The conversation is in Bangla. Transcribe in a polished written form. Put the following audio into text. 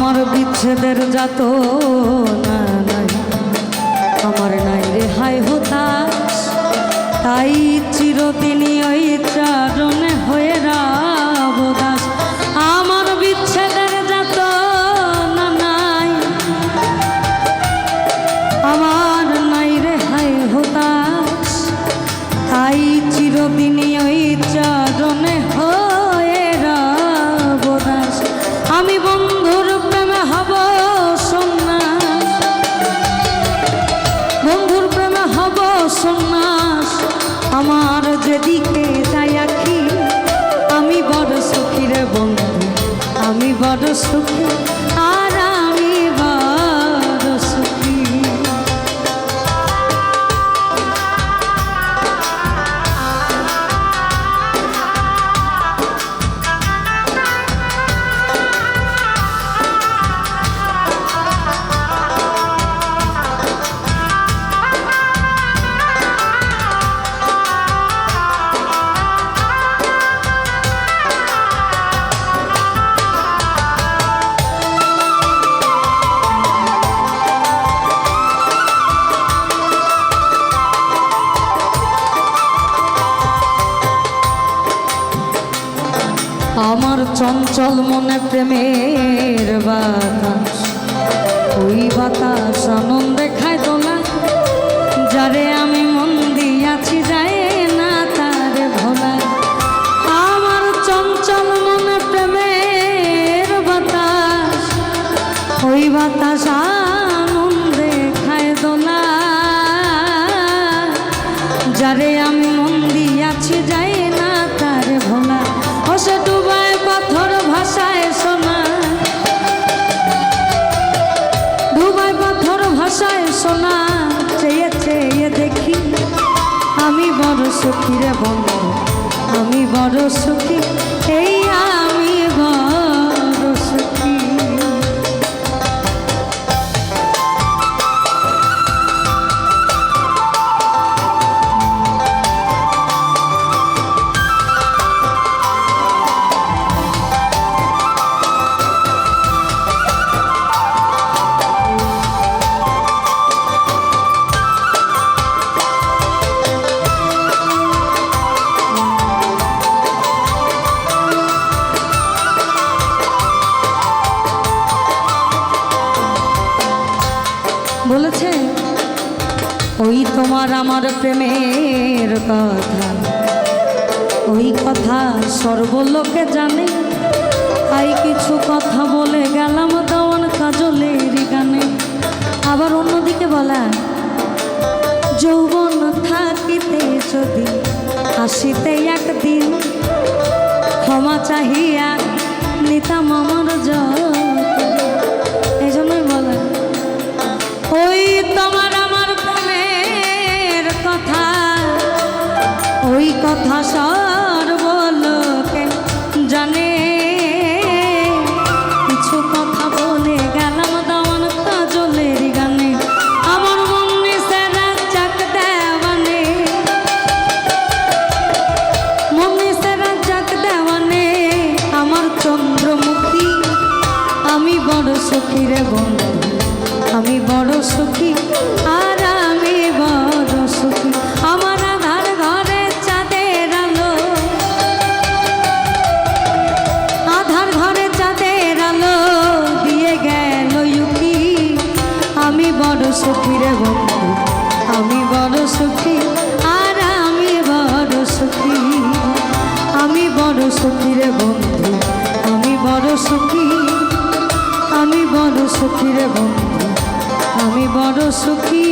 আমার বিচ্ছেদের যত না নাই আমার নাই রে হায় হতাশ, তাই চিরদিনই ওই চরণে হয়ে রব দাস। আমার বিচ্ছেদের যত না নাই আমার নাই রে হায় হতাশ, তাই চিরদিনই ওই চরণে হয়ে রব দাস। আমি বন্ধুর প্রেমে হব সন্ন্যাস, বন্ধুর প্রেমে হব সন্ন্যাস। আমার যেদিকে যাই আঁখি আমি বড় সুখী রে বন্ধু, আমি বড় সুখী আর আমি বড় সুখী। আমার চঞ্চল মনে প্রেমের বাতাস, ওই বাতাস আনন্দে খায় দোলা, যারে আমি মন দিয়াছি যায় না তার ভোলা। আমার চঞ্চল মনে প্রেমের বাতাস, ওই বাতাস আনন্দে খায় দোলা, যারে আমি মন দিয়াছি যায় না তার ভোলা। ও সে ডুবায় পাথর ভাষায় সোনা, ডুবায় পাথর ভাষায় সোনা, চেয়ে চেয়ে দেখি আমি বড় সুখী রে বন্ধু, আমি বড় সুখী, এই আমি বড় সুখী। বলেছে ওই তোমার আমার প্রেমের কথা, ওই কথা সর্বলোকে জানে, তাই কিছু কথা বলে গেলাম দেওয়ান কাজলের গানে। আবার অন্যদিকে বলা, যৌবন থাকিতে যদি আসিতে একদিন, ক্ষমা চাহিয়া নিতাম আমার জয়। এই জন্যই বলা ওই তোমার আমার প্রেমের কথা, ওই কথা সর্বলোকে জানে, কিছু কথা বলে গেলাম দেওয়ান কাজলের গানে। আমার মন নিছেরা জাক দেওয়ানে, মন নিছেরা জাক দেওয়ানে, আমার চন্দ্রমুখী আমি বড় সুখী রে বন্ধু, আমি বড় সুখী আর আমি বড় সুখী। আমার আধার ঘরে চাঁদের আলো, আধার ঘরে চাঁদের আলো দিয়ে গেল ইউকি, আমি বড় সুখী রে বন্ধু, আমি বড় সুখী আর আমি বড় সুখী, আমি বড় সুখী রে বন্ধু, আমি বড় সুখী, আমি বড় সুখী রে বন্ধু, আমি বড় সুখী।